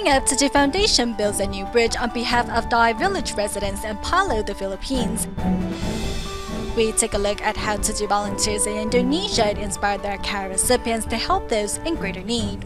Coming up, Tzu Chi Foundation builds a new bridge on behalf of DaAi Village residents in Palo, the Philippines. We take a look at how Tzu Chi volunteers in Indonesia inspired their care recipients to help those in greater need.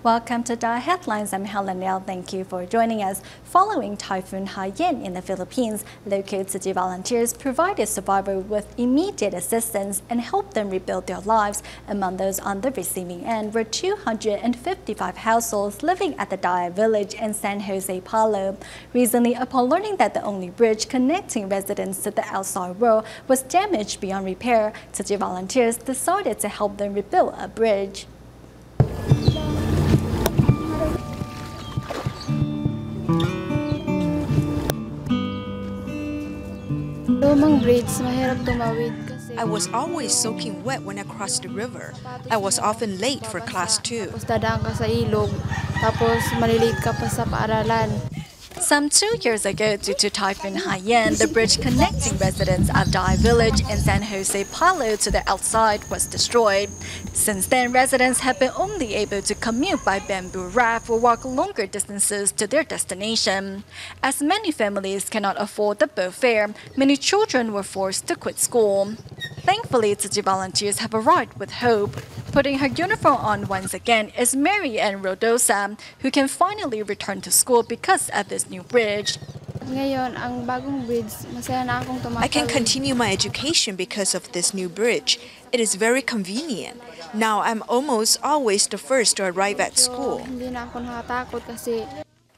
Welcome to DaAi Headlines. I'm Helen Liao. Thank you for joining us. Following Typhoon Haiyan in the Philippines, local Tzu Chi volunteers provided survivors with immediate assistance and helped them rebuild their lives. Among those on the receiving end were 255 households living at the DaAi village in San Jose, Palo. Recently, upon learning that the only bridge connecting residents to the outside world was damaged beyond repair, Tzu Chi volunteers decided to help them rebuild a bridge. I was always soaking wet when I crossed the river. I was often late for class 2. Some 2 years ago, due to Typhoon Haiyan, the bridge connecting residents of DaAi village in San Jose, Palo to the outside was destroyed. Since then, residents have been only able to commute by bamboo raft or walk longer distances to their destination. As many families cannot afford the boat fare, many children were forced to quit school. Thankfully, Tzu Chi volunteers have arrived with hope. Putting her uniform on once again is Mary and Rodosa, who can finally return to school because of this new bridge. I can continue my education because of this new bridge. It is very convenient. Now I'm almost always the first to arrive at school.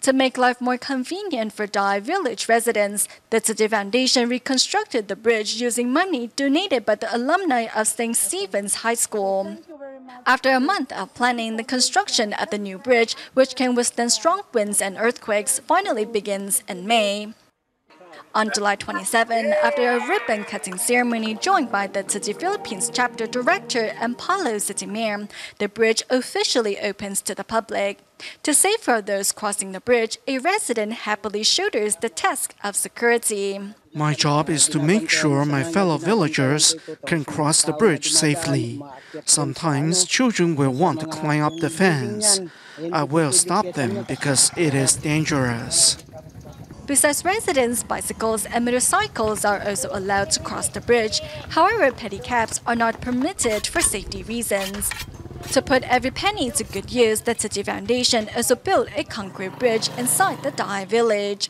To make life more convenient for DaAi village residents, the Tzu Chi Foundation reconstructed the bridge using money donated by the alumni of St. Stephen's High School. After a month of planning, the construction of the new bridge, which can withstand strong winds and earthquakes, finally begins in May. On July 27, after a ribbon-cutting ceremony joined by the Tzu Chi Philippines chapter director and Palo City Mayor, the bridge officially opens to the public. To safeguard those crossing the bridge, a resident happily shoulders the task of security. My job is to make sure my fellow villagers can cross the bridge safely. Sometimes children will want to climb up the fence. I will stop them because it is dangerous. Besides residents, bicycles and motorcycles are also allowed to cross the bridge. However, pedicabs are not permitted for safety reasons. To put every penny to good use, the Tzu Chi Foundation also built a concrete bridge inside the DaAi village.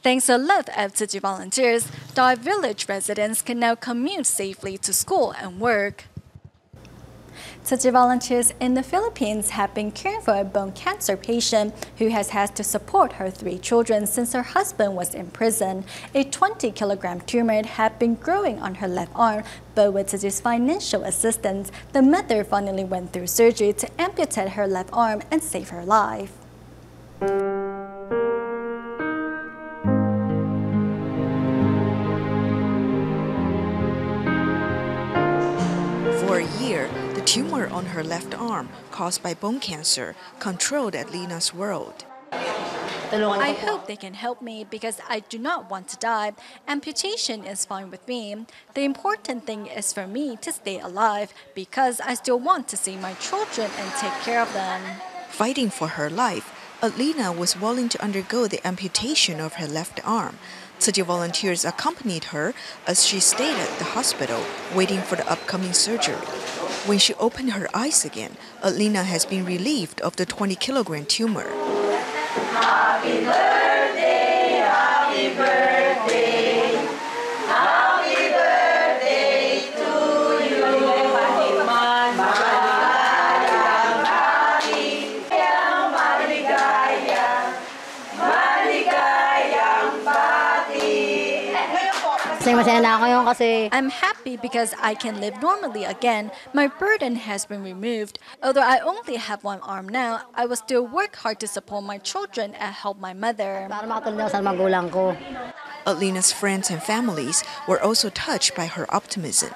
Thanks to a lot of Tzu Chi volunteers, DaAi village residents can now commute safely to school and work. Tzu Chi volunteers in the Philippines have been caring for a bone cancer patient who has had to support her 3 children since her husband was in prison. A 20-kilogram tumor had been growing on her left arm, but with Tzu Chi's financial assistance, the mother finally went through surgery to amputate her left arm and save her life. For a year, the tumor on her left arm, caused by bone cancer, controlled Adelina's world. I hope they can help me because I do not want to die. Amputation is fine with me. The important thing is for me to stay alive because I still want to see my children and take care of them. Fighting for her life, Adelina was willing to undergo the amputation of her left arm. Tzu Chi volunteers accompanied her as she stayed at the hospital, waiting for the upcoming surgery. When she opened her eyes again, Adelina has been relieved of the 20-kilogram tumor. Happy birthday, happy birthday, happy birthday to you. Maligayang, maligayang, maligayang pati. I'm happy because I can live normally again. My burden has been removed. Although I only have one arm now, I will still work hard to support my children and help my mother. Adelina's friends and families were also touched by her optimism.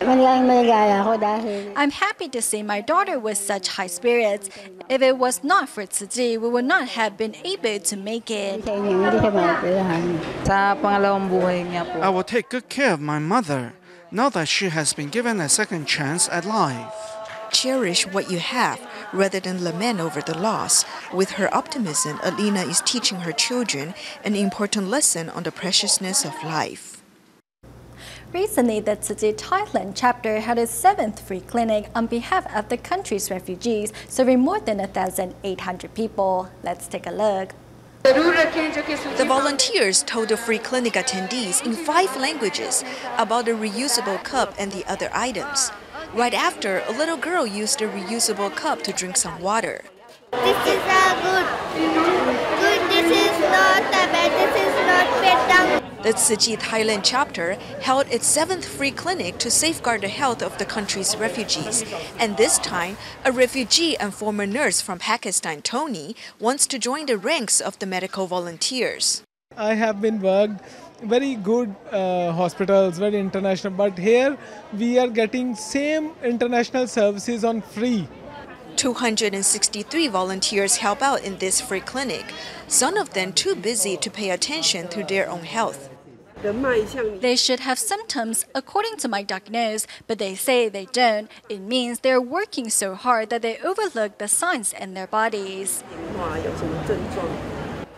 I'm happy to see my daughter with such high spirits. If it was not for Tzu Chi, we would not have been able to make it. I will take good care of my mother now that she has been given a second chance at life. Cherish what you have rather than lament over the loss. With her optimism, Alina is teaching her children an important lesson on the preciousness of life. Recently, the Tzu Chi Thailand chapter held its 7th free clinic on behalf of the country's refugees, serving more than 1,800 people. Let's take a look. The volunteers told the free clinic attendees in 5 languages about the reusable cup and the other items. Right after, a little girl used the reusable cup to drink some water. This is good. This is not bad. This is not bad. The Tzu Chi Thailand chapter held its 7th free clinic to safeguard the health of the country's refugees. And this time, a refugee and former nurse from Pakistan, Tony, wants to join the ranks of the medical volunteers. I have been worked very good hospitals, very international, but here we are getting same international services on free. 263 volunteers help out in this free clinic, some of them too busy to pay attention to their own health. They should have symptoms according to my diagnosis, but they say they don't. It means they're working so hard that they overlook the signs in their bodies.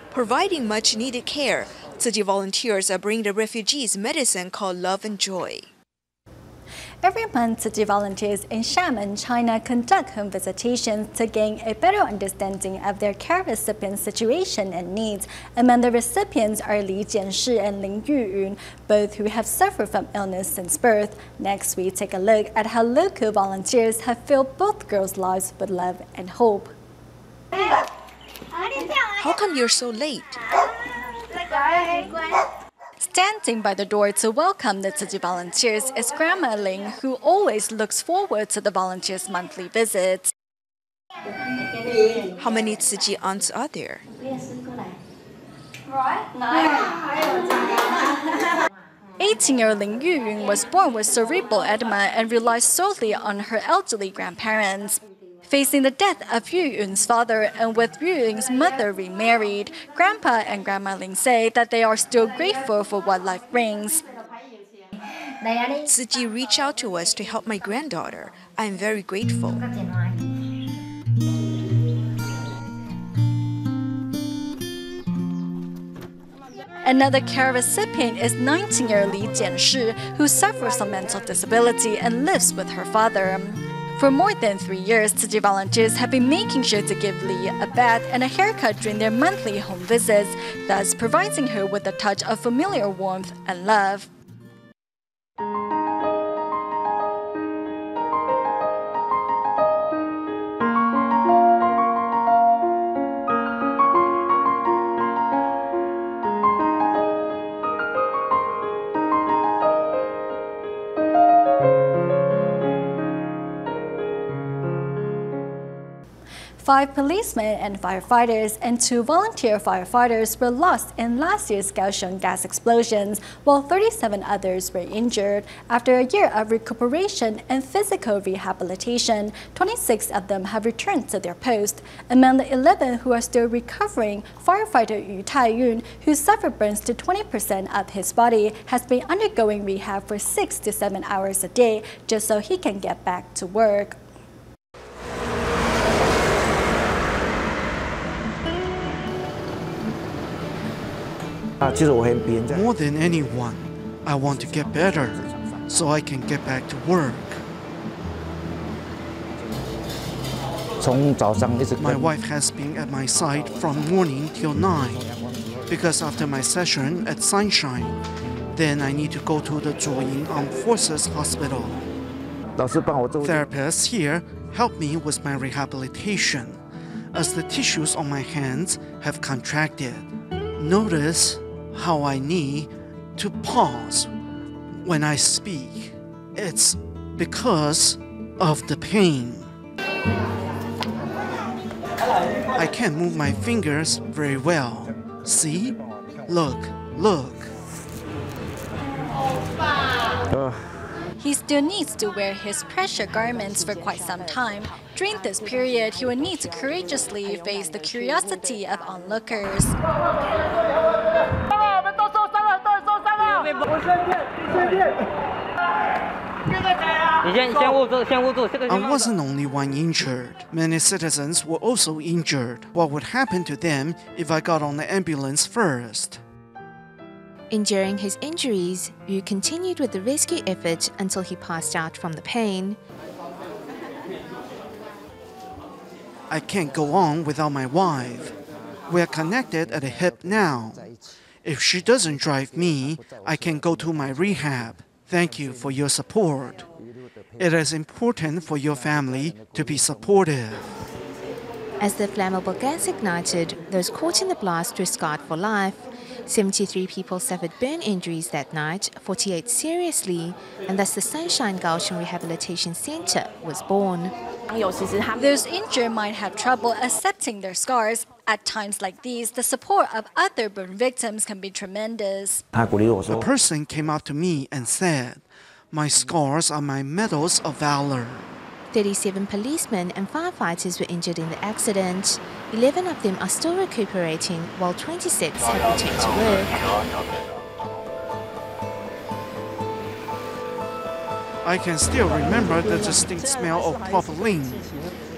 Providing much needed care, Tzu Chi volunteers are bringing the refugees medicine called Love and Joy. Every month, Tzu Chi volunteers in Xiamen, China conduct home visitations to gain a better understanding of their care recipients' situation and needs. Among the recipients are Li Jianshi and Lin Yuyun, both who have suffered from illness since birth. Next, we take a look at how local volunteers have filled both girls' lives with love and hope. How come you're so late? Standing by the door to welcome the Tzu Chi volunteers is Grandma Ling, who always looks forward to the volunteers' monthly visits. How many Tzu Chi aunts are there? 18-year-old Lin Yuyun was born with cerebral edema and relies solely on her elderly grandparents. Facing the death of Yuyun's father and with Yuyun's mother remarried, Grandpa and Grandma Ling say that they are still grateful for what life brings. Tzu Chi reached out to us to help my granddaughter. I am very grateful. Another care recipient is 19-year-old Li Jianshi, who suffers from mental disability and lives with her father. For more than 3 years, Tzu Chi volunteers have been making sure to give Li a bath and a haircut during their monthly home visits, thus providing her with a touch of familiar warmth and love. Five policemen and firefighters and 2 volunteer firefighters were lost in last year's Kaohsiung gas explosions, while 37 others were injured. After a year of recuperation and physical rehabilitation, 26 of them have returned to their post. Among the 11 who are still recovering, firefighter Yu Taiyun, who suffered burns to 20% of his body, has been undergoing rehab for 6 to 7 hours a day just so he can get back to work. More than anyone, I want to get better so I can get back to work. My wife has been at my side from morning till night because after my session at Sunshine, then I need to go to the Zhuyin Armed Forces Hospital. Therapists here help me with my rehabilitation as the tissues on my hands have contracted. Notice how I need to pause when I speak. It's because of the pain. I can't move my fingers very well. See? Look, look. He still needs to wear his pressure garments for quite some time. During this period, he will need to courageously face the curiosity of onlookers. I wasn't only one injured. Many citizens were also injured. What would happen to them if I got on the ambulance first? Enduring his injuries, Yu continued with the rescue effort until he passed out from the pain. I can't go on without my wife. We are connected at the hip now. If she doesn't drive me, I can go to my rehab. Thank you for your support. It is important for your family to be supportive. As the flammable gas ignited, those caught in the blast were scarred for life. 73 people suffered burn injuries that night, 48 seriously, and thus the Sunshine Kaohsiung Rehabilitation Center was born. Those injured might have trouble accepting their scars. At times like these, the support of other burn victims can be tremendous. A person came up to me and said, "My scars are my medals of valor." 37 policemen and firefighters were injured in the accident. 11 of them are still recuperating, while 26 have returned to work. I can still remember the distinct smell of propylene,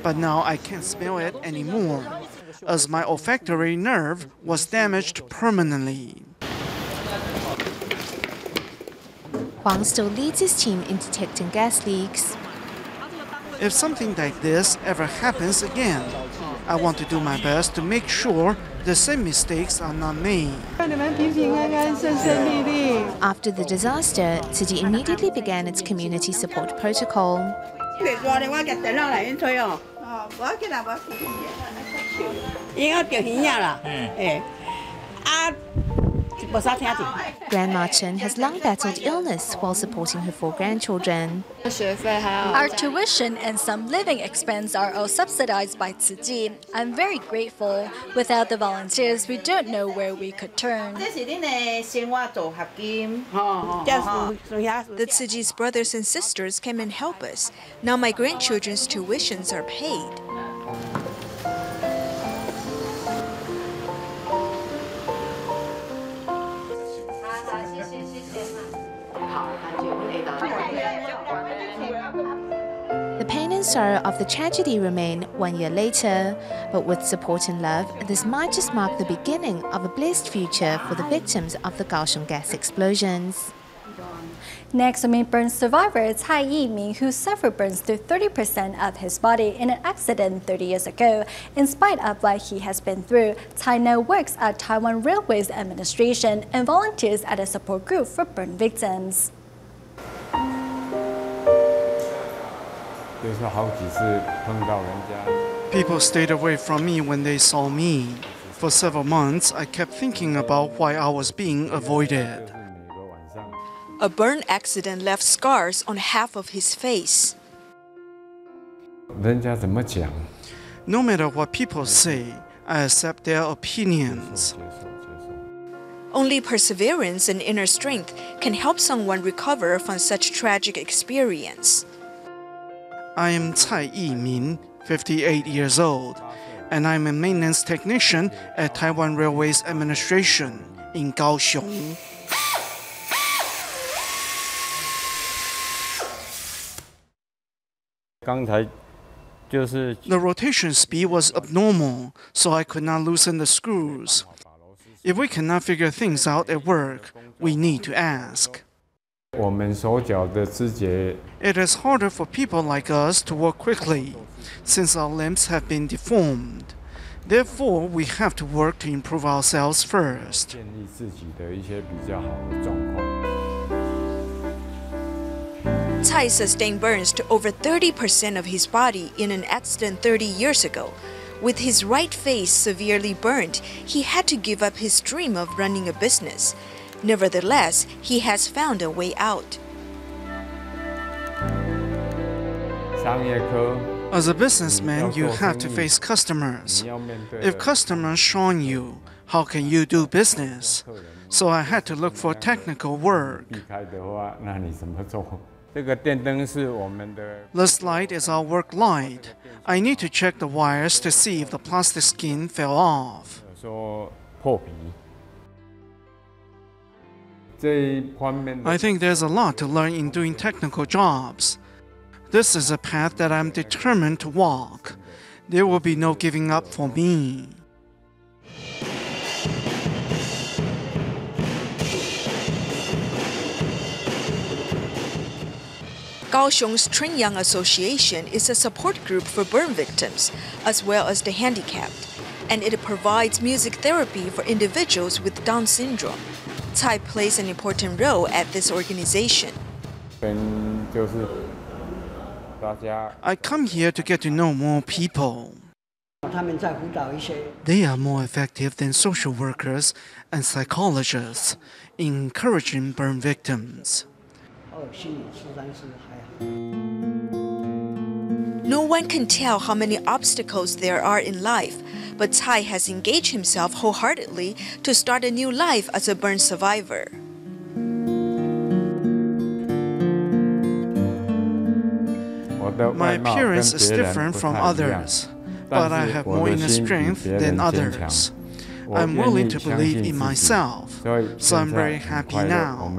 but now I can't smell it anymore, as my olfactory nerve was damaged permanently. Huang still leads his team in detecting gas leaks. If something like this ever happens again, I want to do my best to make sure the same mistakes are not made. After the disaster, Tzu Chi immediately began its community support protocol. Grandma Chen has long battled illness while supporting her 4 grandchildren. Our tuition and some living expense are all subsidized by Tzu Chi. I'm very grateful. Without the volunteers, we don't know where we could turn. The Tzu Chi's brothers and sisters came and helped us. Now my grandchildren's tuitions are paid. The pain and sorrow of the tragedy remain 1 year later, but with support and love, this might just mark the beginning of a blessed future for the victims of the Kaohsiung gas explosions. Next, we meet burn survivor Cai Yimin, who suffered burns through 30% of his body in an accident 30 years ago. In spite of what he has been through, Cai now works at Taiwan Railways Administration and volunteers at a support group for burn victims. People stayed away from me when they saw me. For several months, I kept thinking about why I was being avoided. A burn accident left scars on half of his face. No matter what people say, I accept their opinions. Only perseverance and inner strength can help someone recover from such tragic experience. I am Cai Yimin, 58 years old, and I'm a maintenance technician at Taiwan Railways Administration in Kaohsiung. The rotation speed was abnormal, so I could not loosen the screws. If we cannot figure things out at work, we need to ask. It is harder for people like us to work quickly, since our limbs have been deformed. Therefore, we have to work to improve ourselves first. Cai sustained burns to over 30% of his body in an accident 30 years ago. With his right face severely burned, he had to give up his dream of running a business. Nevertheless, he has found a way out. As a businessman, you have to face customers. If customers shun you, how can you do business? So I had to look for technical work. This light is our work light. I need to check the wires to see if the plastic skin fell off. I think there's a lot to learn in doing technical jobs. This is a path that I'm determined to walk. There will be no giving up for me. Kaohsiung's Train Young Association is a support group for burn victims, as well as the handicapped, and it provides music therapy for individuals with Down syndrome. Tsai plays an important role at this organization. I come here to get to know more people. They are more effective than social workers and psychologists in encouraging burn victims. No one can tell how many obstacles there are in life, but Tsai has engaged himself wholeheartedly to start a new life as a burn survivor. My appearance is different from others, but I have more inner strength than others. I'm willing to believe in myself, so I'm very happy now.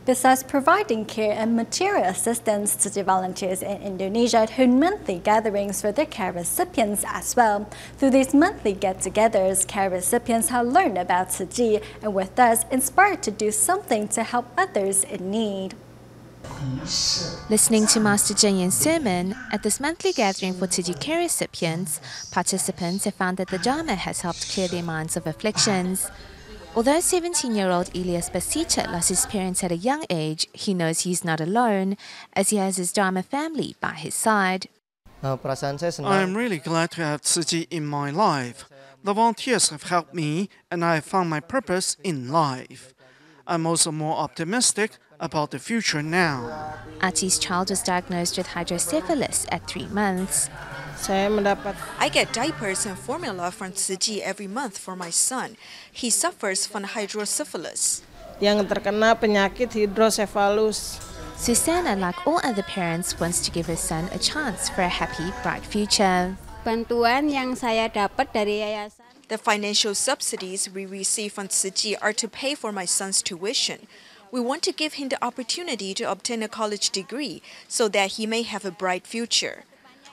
Besides providing care and material assistance to the volunteers in Indonesia hold monthly gatherings for their care recipients as well. Through these monthly get-togethers, care recipients have learned about Tzu Chi and were thus inspired to do something to help others in need. Listening to Master Zheng Yan's sermon at this monthly gathering for Tzu Chi care recipients, participants have found that the Dharma has helped clear their minds of afflictions. Although 17-year-old Elias Basita lost his parents at a young age, he knows he's not alone, as he has his Dharma family by his side. I am really glad to have Tzu Chi in my life. The volunteers have helped me, and I have found my purpose in life. I'm also more optimistic about the future now. Ati's child was diagnosed with hydrocephalus at 3 months. I get diapers and formula from Tzu Chi every month for my son. He suffers from hydrocephalus. Susanna, like all other parents, wants to give her son a chance for a happy, bright future. The financial subsidies we receive from Tzu Chi are to pay for my son's tuition. We want to give him the opportunity to obtain a college degree so that he may have a bright future.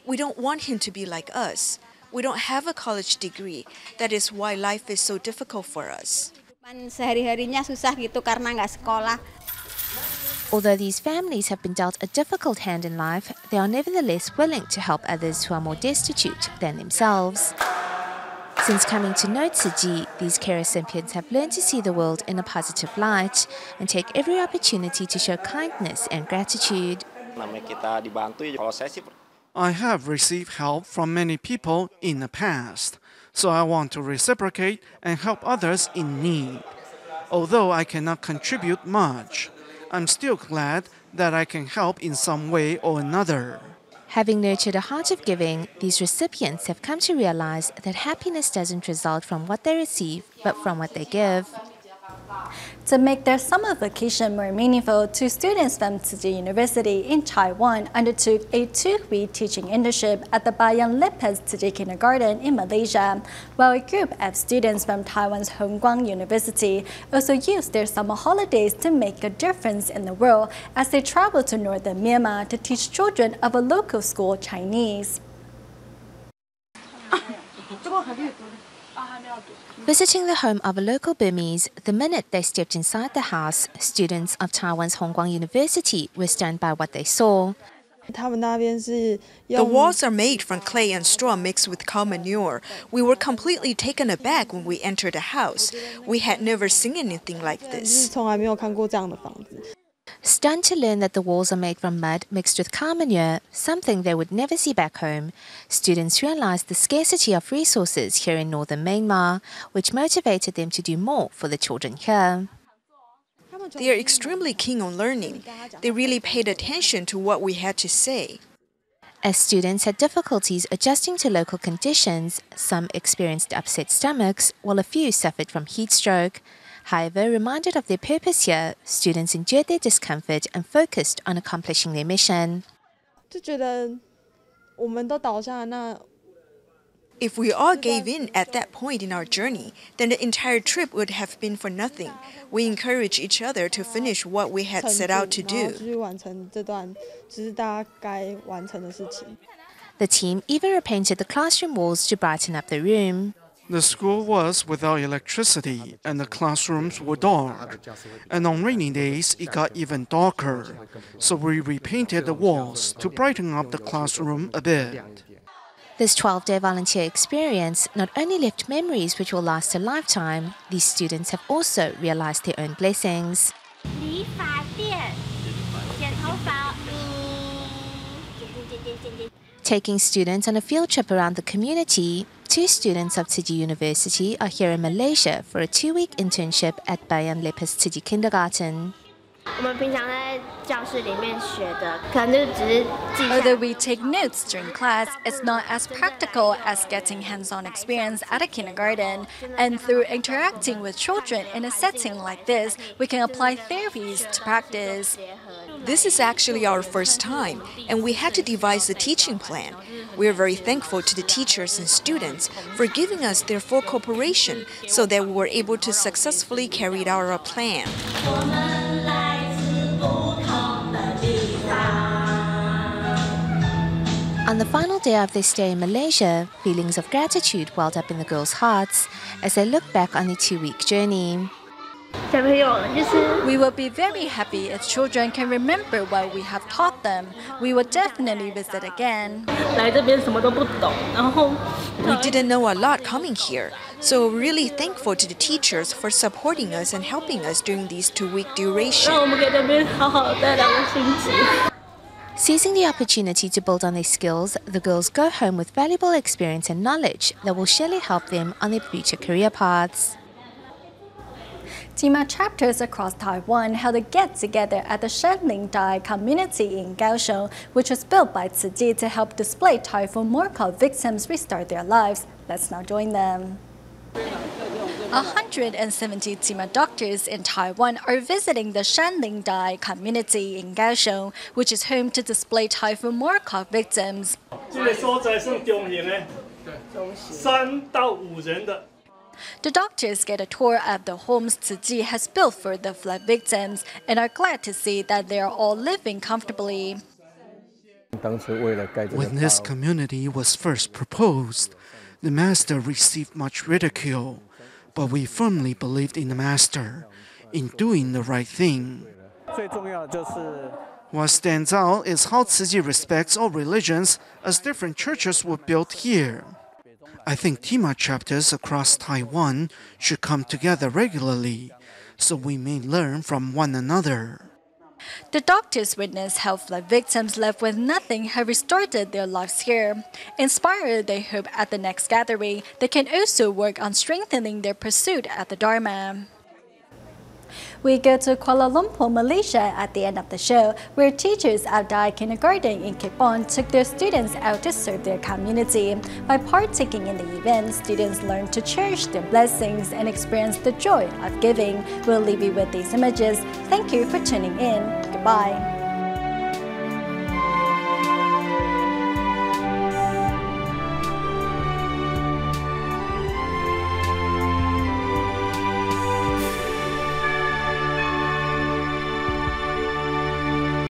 We don't want him to be like us. We don't have a college degree. That is why life is so difficult for us. Although these families have been dealt a difficult hand in life, they are nevertheless willing to help others who are more destitute than themselves. Since coming to know Tzu Chi, these care recipients have learned to see the world in a positive light and take every opportunity to show kindness and gratitude. I have received help from many people in the past, so I want to reciprocate and help others in need. Although I cannot contribute much, I'm still glad that I can help in some way or another. Having nurtured a heart of giving, these recipients have come to realize that happiness doesn't result from what they receive, but from what they give. To make their summer vacation more meaningful, 2 students from Tzu Chi University in Taiwan undertook a 2-week teaching internship at the Bayan Lepes Tzu Chi Kindergarten in Malaysia, while a group of students from Taiwan's弘光 University also used their summer holidays to make a difference in the world as they traveled to northern Myanmar to teach children of a local school Chinese. Visiting the home of a local Burmese, the minute they stepped inside the house, students of Taiwan's弘光University were stunned by what they saw. The walls are made from clay and straw mixed with cow manure. We were completely taken aback when we entered the house. We had never seen anything like this. Stunned to learn that the walls are made from mud mixed with cow manure, something they would never see back home, students realized the scarcity of resources here in northern Myanmar, which motivated them to do more for the children here. They are extremely keen on learning. They really paid attention to what we had to say. As students had difficulties adjusting to local conditions, some experienced upset stomachs, while a few suffered from heat stroke. However, reminded of their purpose here, students endured their discomfort and focused on accomplishing their mission. If we all gave in at that point in our journey, then the entire trip would have been for nothing. We encourage each other to finish what we had set out to do. The team even repainted the classroom walls to brighten up the room. The school was without electricity and the classrooms were dark. And on rainy days, it got even darker. So we repainted the walls to brighten up the classroom a bit. This 12-day volunteer experience not only left memories which will last a lifetime, these students have also realized their own blessings. Taking students on a field trip around the community, 2 students of Tzu Chi University are here in Malaysia for a 2-week internship at Bayan Lepas Tzu Chi Kindergarten. Although we take notes during class, it's not as practical as getting hands-on experience at a kindergarten. And through interacting with children in a setting like this, we can apply theories to practice. This is actually our first time, and we had to devise a teaching plan. We are very thankful to the teachers and students for giving us their full cooperation so that we were able to successfully carry out our plan. On the final day of their stay in Malaysia, feelings of gratitude welled up in the girls' hearts as they look back on their 2-week journey. We will be very happy if children can remember what we have taught them. We will definitely visit again. We didn't know a lot coming here, so we're really thankful to the teachers for supporting us and helping us during these 2-week duration. Seizing the opportunity to build on their skills, the girls go home with valuable experience and knowledge that will surely help them on their future career paths. TIMA chapters across Taiwan held a get-together at the Shenling DaAi community in Kaohsiung, which was built by Tzu Chi to help displaced Typhoon Morkov victims restart their lives. Let's now join them. 170 TIMA doctors in Taiwan are visiting the Shenling DaAi community in Kaohsiung, which is home to displaced Typhoon Morkov victims. The doctors get a tour of the homes Tzu Chi has built for the flood victims and are glad to see that they are all living comfortably. When this community was first proposed, the master received much ridicule, but we firmly believed in the master, in doing the right thing. What stands out is how Tzu Chi respects all religions, as different churches were built here. I think TIMA chapters across Taiwan should come together regularly, so we may learn from one another. The doctors witnessed how flood victims left with nothing have restarted their lives here. Inspired, they hope at the next gathering they can also work on strengthening their pursuit at the Dharma. We go to Kuala Lumpur, Malaysia at the end of the show, where teachers at DaAi Kindergarten in Kepong took their students out to serve their community. By partaking in the event, students learn to cherish their blessings and experience the joy of giving. We'll leave you with these images. Thank you for tuning in. Goodbye.